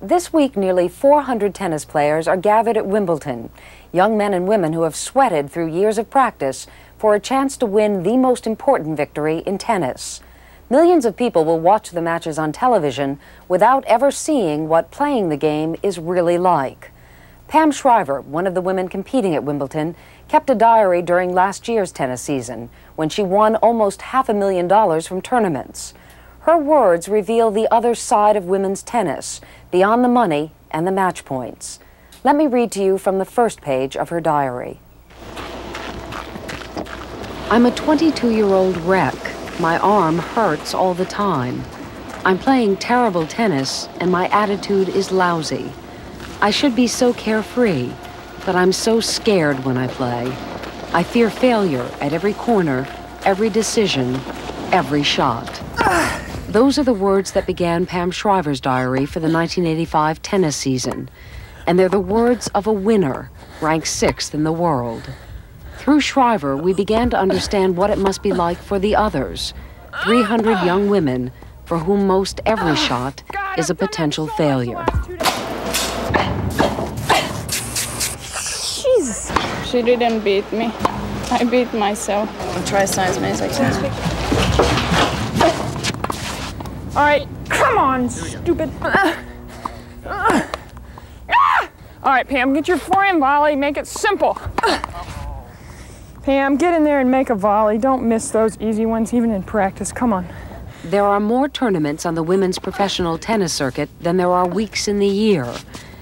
This week, nearly 400 tennis players are gathered at Wimbledon, young men and women who have sweated through years of practice for a chance to win the most important victory in tennis. Millions of people will watch the matches on television without ever seeing what playing the game is really like. Pam Shriver, one of the women competing at Wimbledon, kept a diary during last year's tennis season when she won almost $500,000 from tournaments. Her words reveal the other side of women's tennis, beyond the money and the match points. Let me read to you from the first page of her diary. I'm a 22-year-old wreck. My arm hurts all the time. I'm playing terrible tennis, and my attitude is lousy. I should be so carefree, but I'm so scared when I play. I fear failure at every corner, every decision, every shot. Those are the words that began Pam Shriver's diary for the 1985 tennis season. And they're the words of a winner, ranked 6th in the world. Through Shriver, we began to understand what it must be like for the others, 300 young women for whom most every shot is a potential failure. Jesus. She didn't beat me. I beat myself. I'll try as many as I can. All right, come on, stupid. All right, Pam, get your forehand volley, make it simple. Pam, get in there and make a volley. Don't miss those easy ones, even in practice. Come on. There are more tournaments on the women's professional tennis circuit than there are weeks in the year,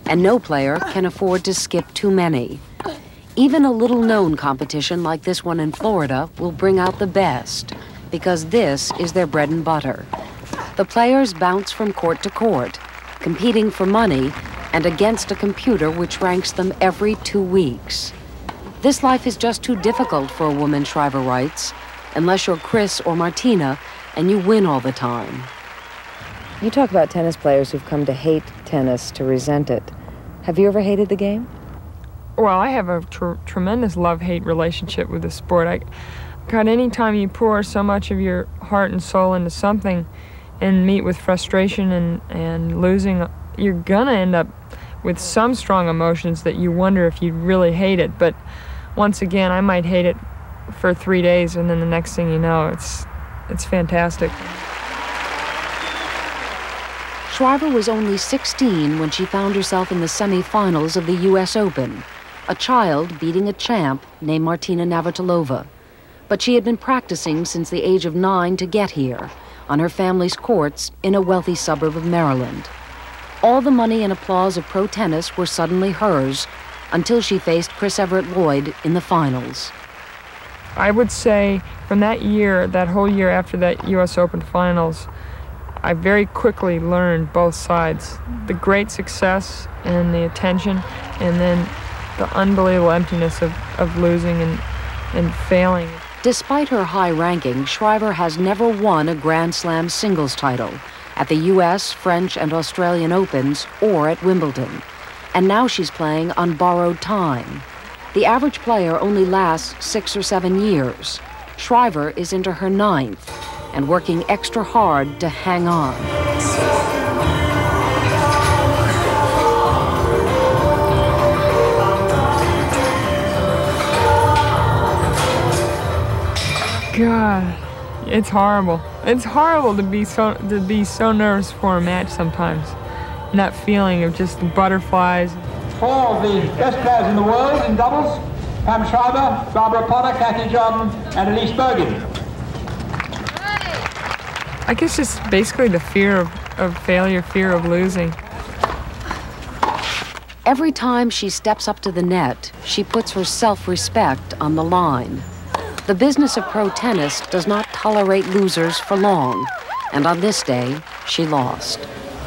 and no player can afford to skip too many. Even a little-known competition like this one in Florida will bring out the best, because this is their bread and butter. The players bounce from court to court, competing for money and against a computer which ranks them every 2 weeks. This life is just too difficult for a woman, Shriver writes, unless you're Chris or Martina and you win all the time. You talk about tennis players who've come to hate tennis, to resent it. Have you ever hated the game? Well, I have a tremendous love-hate relationship with the sport. God, anytime you pour so much of your heart and soul into something and meet with frustration and losing, you're gonna end up with some strong emotions that you wonder if you really hate it. But once again, I might hate it for 3 days, and then the next thing you know, it's fantastic. Shriver was only 16 when she found herself in the semifinals of the U.S. Open, a child beating a champ named Martina Navratilova. But she had been practicing since the age of 9 to get here, on her family's courts in a wealthy suburb of Maryland. All the money and applause of pro tennis were suddenly hers until she faced Chris Everett Lloyd in the finals. I would say from that year, that whole year after that U.S. Open finals, I very quickly learned both sides. The great success and the attention, and then the unbelievable emptiness of losing and failing. Despite her high ranking, Shriver has never won a Grand Slam singles title at the U.S., French, and Australian Opens or at Wimbledon. And now she's playing on borrowed time. The average player only lasts 6 or 7 years. Shriver is into her 9th and working extra hard to hang on. God, it's horrible. It's horrible to be so nervous for a match sometimes. And that feeling of just the butterflies. 4 of the best players in the world in doubles: Pam Shriver, Barbara Potter, Kathy Jordan, and Elise Bergen. I guess it's basically the fear of failure, fear of losing. Every time she steps up to the net, she puts her self-respect on the line. The business of pro tennis does not tolerate losers for long, and on this day, she lost.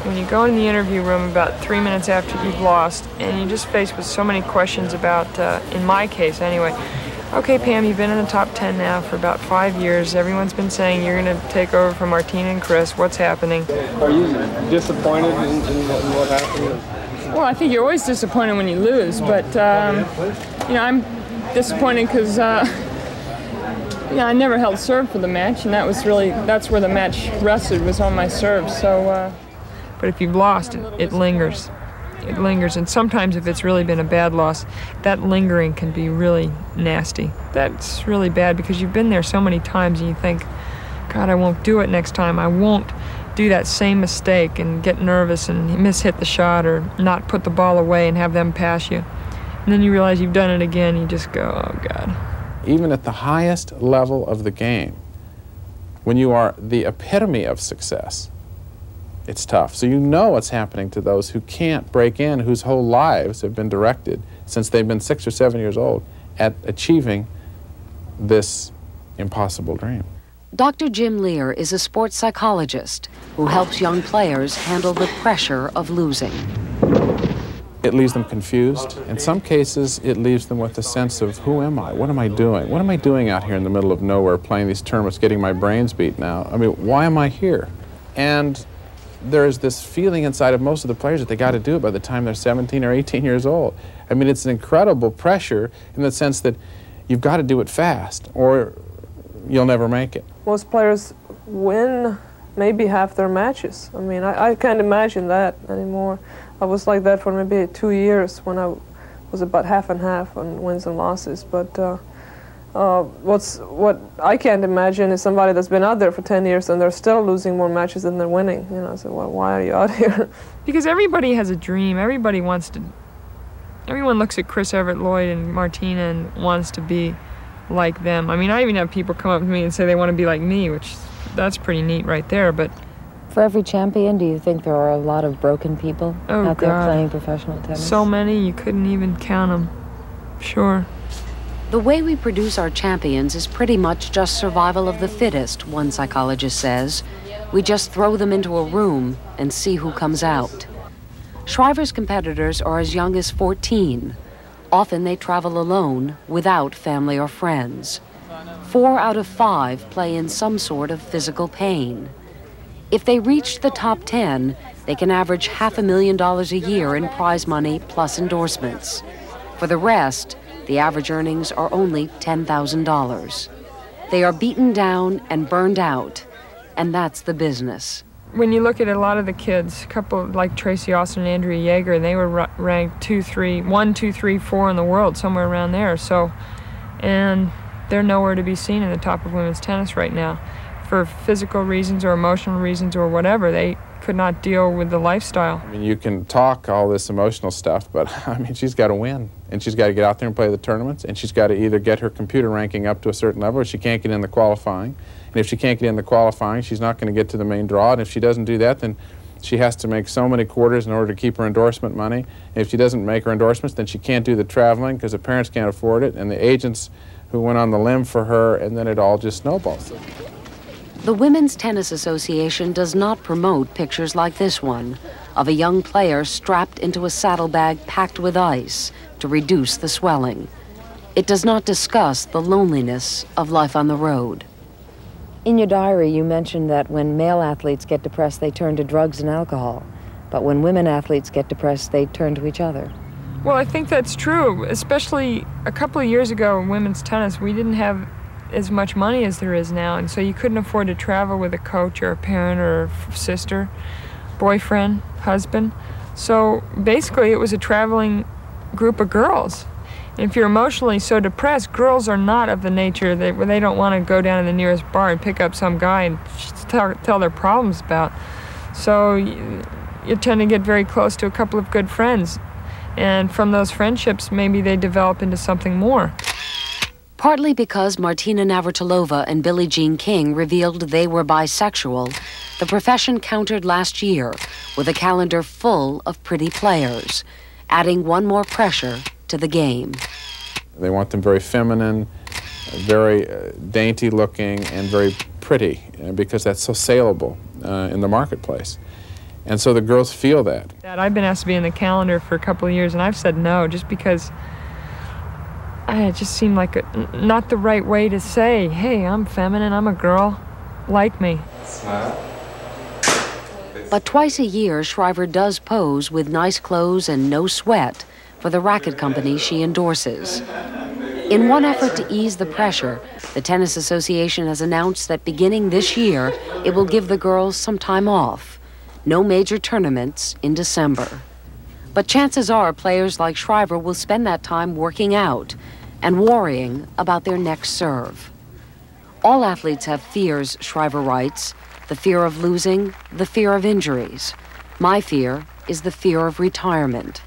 When you go in the interview room about 3 minutes after you've lost, and you're just faced with so many questions about, in my case anyway, okay, Pam, you've been in the top 10 now for about 5 years. Everyone's been saying you're going to take over from Martina and Chris. What's happening? Are you disappointed in what happened? Well, I think you're always disappointed when you lose, but, you know, I'm disappointed because, yeah, I never held serve for the match, and that's where the match rested, was on my serve. So But if you've lost, it lingers. It lingers, and sometimes if it's really been a bad loss, that lingering can be really nasty. That's really bad because you've been there so many times and you think, God, I won't do it next time. I won't do that same mistake and get nervous and mishit the shot or not put the ball away and have them pass you. And then you realize you've done it again, you just go, oh God. Even at the highest level of the game, when you are the epitome of success, it's tough. So you know what's happening to those who can't break in, whose whole lives have been directed since they've been 6 or 7 years old at achieving this impossible dream. Dr. Jim Lear is a sports psychologist who helps young players handle the pressure of losing. It leaves them confused. In some cases, it leaves them with a sense of, who am I? What am I doing? What am I doing out here in the middle of nowhere playing these tournaments, getting my brains beaten out? I mean, why am I here? And there is this feeling inside of most of the players that they got to do it by the time they're 17 or 18 years old. I mean, it's an incredible pressure in the sense that you've got to do it fast or you'll never make it. Most players win maybe half their matches. I mean, I can't imagine that anymore. I was like that for maybe 2 years when I was about half and half on wins and losses. But what I can't imagine is somebody that's been out there for 10 years and they're still losing more matches than they're winning. You know, so well, why are you out here? Because everybody has a dream. Everybody wants to. Everyone looks at Chris Everett Lloyd and Martina and wants to be like them. I mean, I even have people come up to me and say they want to be like me, which that's pretty neat right there. But for every champion, do you think there are a lot of broken people out there playing professional tennis? So many, you couldn't even count them. Sure. The way we produce our champions is pretty much just survival of the fittest, one psychologist says. We just throw them into a room and see who comes out. Shriver's competitors are as young as 14. Often they travel alone, without family or friends. 4 out of 5 play in some sort of physical pain. If they reach the top 10, they can average $500,000 a year in prize money plus endorsements. For the rest, the average earnings are only $10,000. They are beaten down and burned out, and that's the business. When you look at a lot of the kids, a couple like Tracy Austin and Andrea Jaeger, they were ranked 1, 2, 3, 4 in the world, somewhere around there. So, and they're nowhere to be seen in the top of women's tennis right now. For physical reasons or emotional reasons or whatever, they could not deal with the lifestyle. I mean, you can talk all this emotional stuff, but I mean, she's got to win. And she's got to get out there and play the tournaments, and she's got to either get her computer ranking up to a certain level or she can't get in the qualifying. And if she can't get in the qualifying, she's not going to get to the main draw. And if she doesn't do that, then she has to make so many quarters in order to keep her endorsement money. And if she doesn't make her endorsements, then she can't do the traveling because the parents can't afford it, and the agents who went on the limb for her, and then it all just snowballs. The Women's Tennis Association does not promote pictures like this one of a young player strapped into a saddlebag packed with ice to reduce the swelling. It does not discuss the loneliness of life on the road. In your diary, you mentioned that when male athletes get depressed, they turn to drugs and alcohol. But when women athletes get depressed, they turn to each other. Well, I think that's true, especially a couple of years ago in women's tennis, we didn't have as much money as there is now, and so you couldn't afford to travel with a coach or a parent or a sister, boyfriend, husband. So basically it was a traveling group of girls. And if you're emotionally so depressed, girls are not of the nature that they don't want to go down to the nearest bar and pick up some guy and tell their problems about. So you tend to get very close to a couple of good friends. And from those friendships, maybe they develop into something more. Partly because Martina Navratilova and Billie Jean King revealed they were bisexual, the profession countered last year with a calendar full of pretty players, adding one more pressure to the game. They want them very feminine, very dainty looking, and very pretty, because that's so saleable in the marketplace. And so the girls feel that. I've been asked to be in the calendar for a couple of years, and I've said no, just because it just seemed like not the right way to say, hey, I'm feminine, I'm a girl, like me. But twice a year, Shriver does pose with nice clothes and no sweat for the racket company she endorses. In one effort to ease the pressure, the Tennis Association has announced that beginning this year, it will give the girls some time off. No major tournaments in December. But chances are players like Shriver will spend that time working out and worrying about their next serve. All athletes have fears, Shriver writes, the fear of losing, the fear of injuries. My fear is the fear of retirement.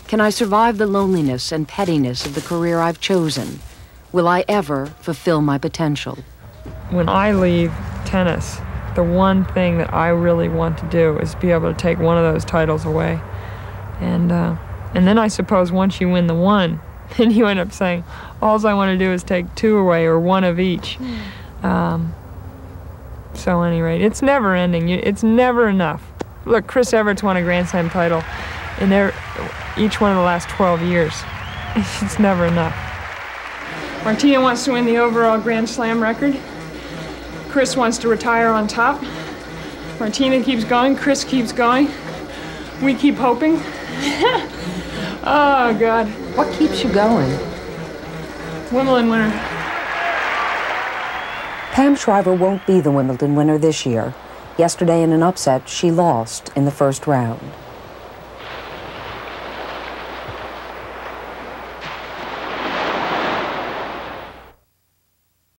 Can I survive the loneliness and pettiness of the career I've chosen? Will I ever fulfill my potential? When I leave tennis, the one thing that I really want to do is be able to take one of those titles away. And then I suppose once you win the one, then you end up saying, all I want to do is take two away or one of each. So at any rate, it's never ending. It's never enough. Look, Chris Everett's won a Grand Slam title in each one of the last 12 years. It's never enough. Martina wants to win the overall Grand Slam record. Chris wants to retire on top. Martina keeps going, Chris keeps going. We keep hoping. Oh, God. What keeps you going? Wimbledon winner. Pam Shriver won't be the Wimbledon winner this year. Yesterday in an upset, she lost in the first round.